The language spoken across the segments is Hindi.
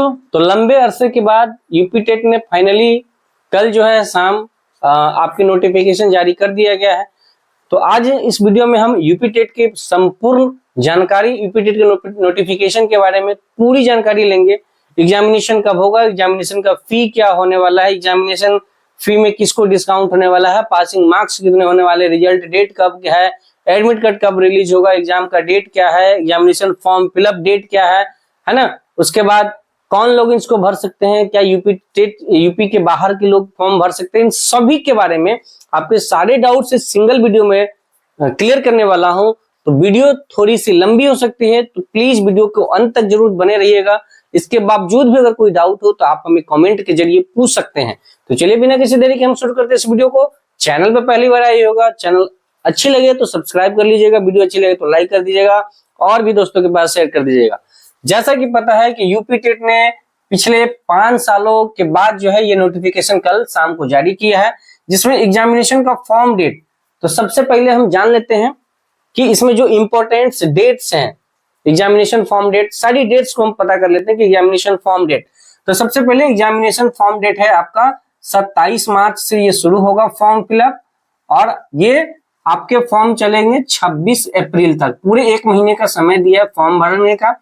दोस्तों, तो लंबे अरसे के बाद यूपी टेट ने फाइनली कल जो है शाम आपकी नोटिफिकेशन जारी कर दिया गया है। तो आज इस वीडियो में हम यूपी टेट के संपूर्ण जानकारी, यूपी टेट के नोटिफिकेशन के बारे में पूरी जानकारी लेंगे। एग्जामिनेशन कब होगा, एग्जामिनेशन का फी क्या होने वाला है, एग्जामिनेशन फी में किसको डिस्काउंट होने वाला है, पासिंग मार्क्स कितने होने वाले, रिजल्ट डेट कब क्या है, एडमिट कार्ड कब रिलीज होगा, एग्जाम का डेट क्या है, एग्जामिनेशन फॉर्म फिलअप डेट क्या है ना। उसके बाद कौन लोग इसको भर सकते हैं, क्या यूपी के बाहर के लोग फॉर्म भर सकते हैं, इन सभी के बारे में आपके सारे डाउट्स इस सिंगल वीडियो में क्लियर करने वाला हूं। तो वीडियो थोड़ी सी लंबी हो सकती है, तो प्लीज वीडियो को अंत तक जरूर बने रहिएगा। इसके बावजूद भी अगर कोई डाउट हो तो आप हमें कमेंट के जरिए पूछ सकते हैं। तो चलिए बिना किसी देरी के हम शुरू करते हैं इस वीडियो को। चैनल पर पहली बार आए होगा, चैनल अच्छी लगे तो सब्सक्राइब कर लीजिएगा, वीडियो अच्छी लगे तो लाइक कर दीजिएगा और भी दोस्तों के पास शेयर कर दीजिएगा। जैसा कि पता है कि यूपी टेट ने पिछले 5 सालों के बाद जो है ये नोटिफिकेशन कल शाम को जारी किया है, जिसमें एग्जामिनेशन का फॉर्म डेट। तो सबसे पहले हम जान लेते हैं कि इसमें जो इंपॉर्टेंट डेट्स हैं, एग्जामिनेशन फॉर्म डेट, सारी डेट्स को हम पता कर लेते हैं कि एग्जामिनेशन फॉर्म डेट। तो सबसे पहले एग्जामिनेशन फॉर्म डेट है आपका 27 मार्च से ये शुरू होगा फॉर्म फिलअप, और ये आपके फॉर्म चलेंगे 26 अप्रैल तक। पूरे 1 महीने का समय दिया है फॉर्म भरने का।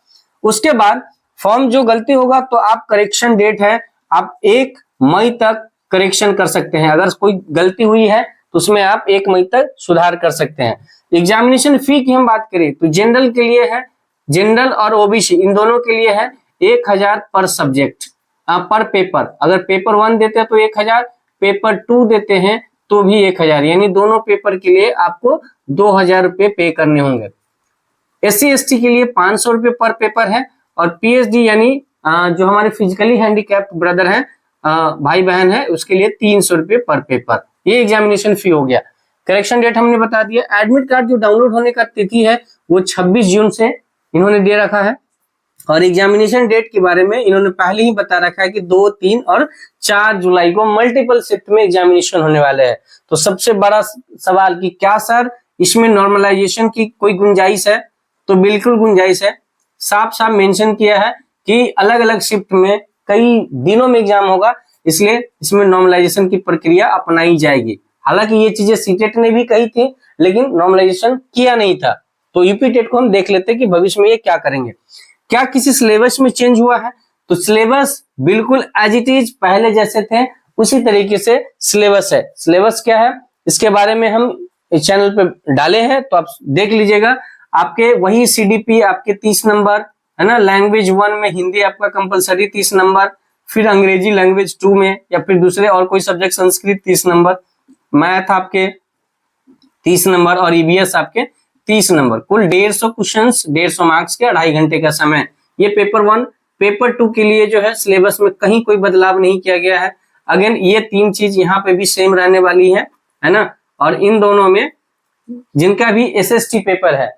उसके बाद फॉर्म जो गलती होगा तो आप करेक्शन डेट है, आप 1 मई तक करेक्शन कर सकते हैं। अगर कोई गलती हुई है तो उसमें आप 1 मई तक सुधार कर सकते हैं। एग्जामिनेशन फी की हम बात करें तो जनरल के लिए है, जनरल और ओबीसी इन दोनों के लिए है 1000 पर सब्जेक्ट पर पेपर। अगर पेपर 1 देते हैं तो 1000, पेपर 2 देते हैं तो भी 1000, यानी दोनों पेपर के लिए आपको 2000 रुपये पे करने होंगे। SC ST के लिए 500 रुपये पर पेपर है, और PhD यानी जो हमारे फिजिकली हैंडीकैप्ड ब्रदर हैं, भाई बहन है, उसके लिए 300 रुपये पर पेपर। ये एग्जामिनेशन फी हो गया। करेक्शन डेट हमने बता दिया। एडमिट कार्ड जो डाउनलोड होने का तिथि है वो 26 जून से इन्होंने दे रखा है, और एग्जामिनेशन डेट के बारे में इन्होंने पहले ही बता रखा है कि 2, 3 और 4 जुलाई को मल्टीपल शिफ्ट में एग्जामिनेशन होने वाले हैं। तो सबसे बड़ा सवाल कि क्या सर इसमें नॉर्मलाइजेशन की कोई गुंजाइश है? तो बिल्कुल गुंजाइश है। साफ साफ मेंशन किया है कि अलग अलग शिफ्ट में कई दिनों में एग्जाम होगा, इसलिए इसमें नॉर्मलाइजेशन की प्रक्रिया अपनाई जाएगी। हालांकि ये चीजें सीटेट ने भी कही थी, लेकिन नॉर्मलाइजेशन किया नहीं था। तो यूपी टेट को हम देख लेते हैं कि भविष्य में ये क्या करेंगे। क्या किसी सिलेबस में चेंज हुआ है? तो सिलेबस बिल्कुल एज इट इज पहले जैसे थे उसी तरीके से सिलेबस है। सिलेबस क्या है इसके बारे में हम इस चैनल पे डाले हैं, तो आप देख लीजिएगा। आपके वही CDP आपके 30 नंबर है ना, लैंग्वेज 1 में हिंदी आपका कंपलसरी 30 नंबर, फिर अंग्रेजी लैंग्वेज 2 में या फिर दूसरे और कोई सब्जेक्ट संस्कृत 30 नंबर, मैथ आपके 30 नंबर और EVS आपके 30 नंबर। कुल 150 क्वेश्चंस, 150 मार्क्स के 2.5 घंटे का समय। ये पेपर 1। पेपर 2 के लिए जो है सिलेबस में कहीं कोई बदलाव नहीं किया गया है। अगेन ये 3 चीज यहाँ पे भी सेम रहने वाली है ना। और इन दोनों में जिनका भी SST पेपर है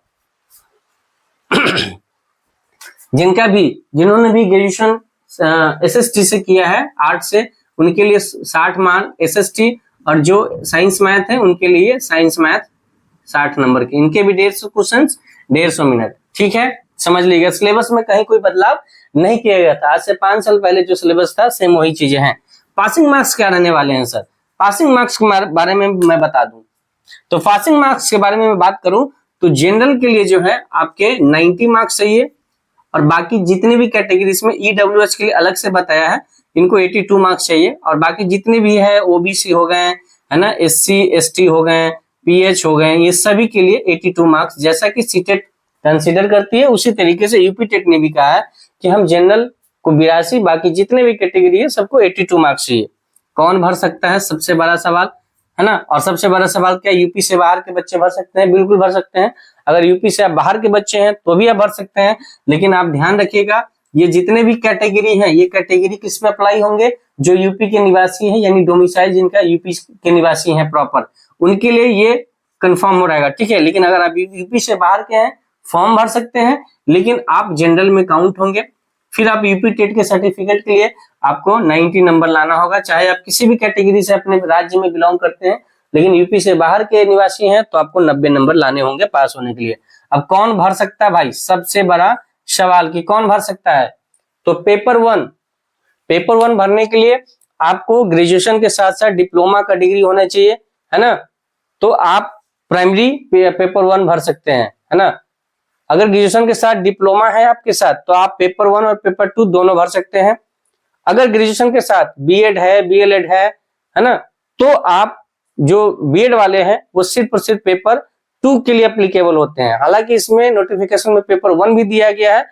जिन्होंने भी ग्रेजुएशन SST से किया है, आर्ट से, उनके लिए 60 मार्क SST, और जो साइंस मैथ है उनके लिए साइंस मैथ 60 नंबर के। इनके भी 150 क्वेश्चन, 150 मिनट। ठीक है, समझ लीजिएगा। सिलेबस में कहीं कोई बदलाव नहीं किया गया था। आज से 5 साल पहले जो सिलेबस था सेम वही चीजें हैं। पासिंग मार्क्स क्या रहने वाले हैं सर? पासिंग मार्क्स के बारे में मैं बता दूं तो पासिंग मार्क्स के बारे में मैं बात करूं तो जनरल के लिए जो है आपके 90 मार्क्स चाहिए, और बाकी जितने भी कैटेगरीज में EWH के लिए अलग से बताया है, इनको 82 मार्क्स चाहिए। और बाकी जितने भी है OBC हो गए है ना, SC ST हो गए, PH हो गए, ये सभी के लिए 82 मार्क्स। जैसा कि सीटेट कंसीडर करती है उसी तरीके से यूपी टेट ने भी कहा है कि हम जनरल को 82, बाकी जितने भी कैटेगरी है सबको 82 मार्क्स चाहिए। कौन भर सकता है, सबसे बड़ा सवाल है ना। और सबसे बड़ा सवाल क्या, यूपी से बाहर के बच्चे भर सकते हैं? बिल्कुल भर सकते हैं। अगर यूपी से आप बाहर के बच्चे हैं तो भी आप भर सकते हैं, लेकिन आप ध्यान रखिएगा ये जितने भी कैटेगरी हैं ये कैटेगरी किस में अप्लाई होंगे? जो यूपी के निवासी हैं, यानी डोमिसाइल जिनका यूपी के निवासी हैं प्रॉपर, उनके लिए ये कंफर्म हो रहेगा। ठीक है, लेकिन अगर आप यूपी से बाहर के हैं फॉर्म भर सकते हैं, लेकिन आप जनरल में काउंट होंगे। फिर आप यूपी टेट के सर्टिफिकेट के लिए आपको 90 नंबर लाना होगा, चाहे आप किसी भी कैटेगरी से अपने राज्य में बिलोंग करते हैं, लेकिन यूपी से बाहर के निवासी हैं तो आपको 90 नंबर लाने होंगे पास होने के लिए। अब कौन भर सकता है भाई, सबसे बड़ा सवाल कि कौन भर सकता है? तो पेपर वन भरने के लिए आपको ग्रेजुएशन के साथ साथ डिप्लोमा का डिग्री होना चाहिए, है ना। तो आप प्राइमरी पेपर वन भर सकते हैं, है ना। अगर ग्रेजुएशन के साथ डिप्लोमा है आपके साथ तो आप पेपर वन और पेपर टू दोनों भर सकते हैं। अगर ग्रेजुएशन के साथ बीएड है, बीएलएड है ना, तो आप जो बीएड वाले हैं वो सिर्फ और सिर्फ पेपर टू के लिए एप्लीकेबल होते हैं। हालांकि इसमें नोटिफिकेशन में पेपर वन भी दिया गया है,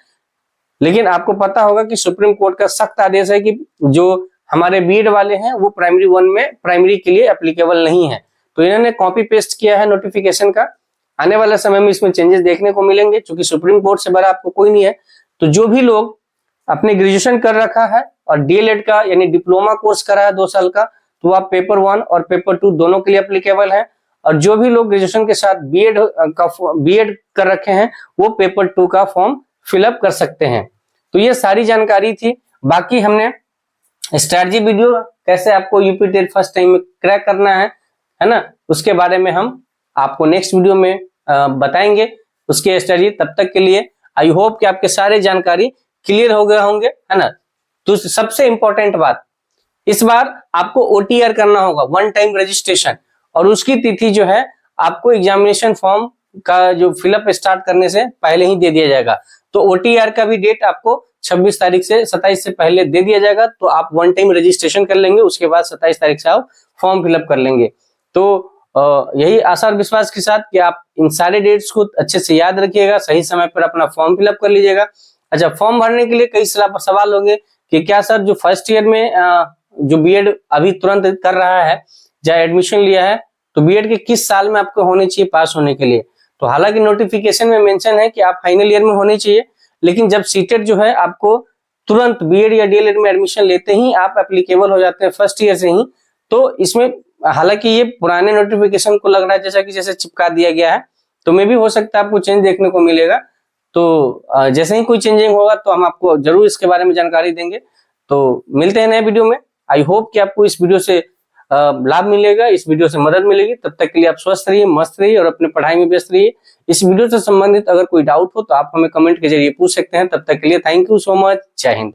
लेकिन आपको पता होगा कि सुप्रीम कोर्ट का सख्त आदेश है कि जो हमारे बीएड वाले हैं वो प्राइमरी वन में प्राइमरी के लिए एप्लीकेबल नहीं है। तो इन्होंने कॉपी पेस्ट किया है नोटिफिकेशन का। आने वाले समय में इसमें चेंजेस देखने को मिलेंगे, क्योंकि सुप्रीम कोर्ट से बड़ा आपको कोई नहीं है। तो जो भी लोग अपने ग्रेजुएशन कर रखा है और डीएलएड का यानी डिप्लोमा कोर्स करा है 2 साल का, तो आप पेपर वन और पेपर टू दोनों के लिए एप्लीकेबल है। और जो भी लोग ग्रेजुएशन के साथ बीएड कर रखे हैं वो पेपर टू का फॉर्म फिलअप कर सकते हैं। तो ये सारी जानकारी थी। बाकी हमने स्ट्रैटेजी वीडियो कैसे आपको यूपी टेट फर्स्ट टाइम में क्रैक करना है ना, उसके बारे में हम आपको नेक्स्ट वीडियो में बताएंगे उसके स्ट्रैटेजी। तब तक के लिए आई होप कि आपके सारे जानकारी क्लियर हो गए होंगे, है ना। तो सबसे इंपॉर्टेंट बात, इस बार आपको ओटीआर करना होगा, वन टाइम रजिस्ट्रेशन, और उसकी तिथि जो है आपको एग्जामिनेशन फॉर्म का जो फिलअप स्टार्ट करने से पहले ही दे दिया जाएगा। तो ओटीआर का भी डेट आपको 26 तारीख से 27 से पहले दे दिया जाएगा। तो आप वन टाइम रजिस्ट्रेशन कर लेंगे, उसके बाद 27 तारीख से आप फॉर्म फिलअप कर लेंगे। तो यही आशा और विश्वास के साथ कि आप इन सारे डेट्स को अच्छे से याद रखिएगा, सही समय पर अपना फॉर्म फिलअप कर लीजिएगा। अच्छा, फॉर्म भरने के लिए कई सवाल होंगे कि क्या सर जो फर्स्ट ईयर में जो बीएड अभी तुरंत कर रहा है या एडमिशन लिया है, तो बीएड के किस साल में आपको होने चाहिए पास होने के लिए। तो हालांकि नोटिफिकेशन में मेंशन है कि आप फाइनल ईयर में होने चाहिए, लेकिन जब सीटेट जो है आपको तुरंत बीएड या डीएलएड में एडमिशन लेते ही आप एप्लीकेबल हो जाते हैं फर्स्ट ईयर से ही। तो इसमें हालांकि ये पुराने नोटिफिकेशन को लग रहा है जैसे चिपका दिया गया है, तो मे भी हो सकता है आपको चेंज देखने को मिलेगा। तो जैसे ही कोई चेंजिंग होगा तो हम आपको जरूर इसके बारे में जानकारी देंगे। तो मिलते हैं नए वीडियो में। आई होप कि आपको इस वीडियो से लाभ मिलेगा, इस वीडियो से मदद मिलेगी। तब तक के लिए आप स्वस्थ रहिए, मस्त रहिए और अपने पढ़ाई में व्यस्त रहिए। इस वीडियो से संबंधित अगर कोई डाउट हो तो आप हमें कमेंट के जरिए पूछ सकते हैं। तब तक के लिए थैंक यू सो मच। जय हिंद।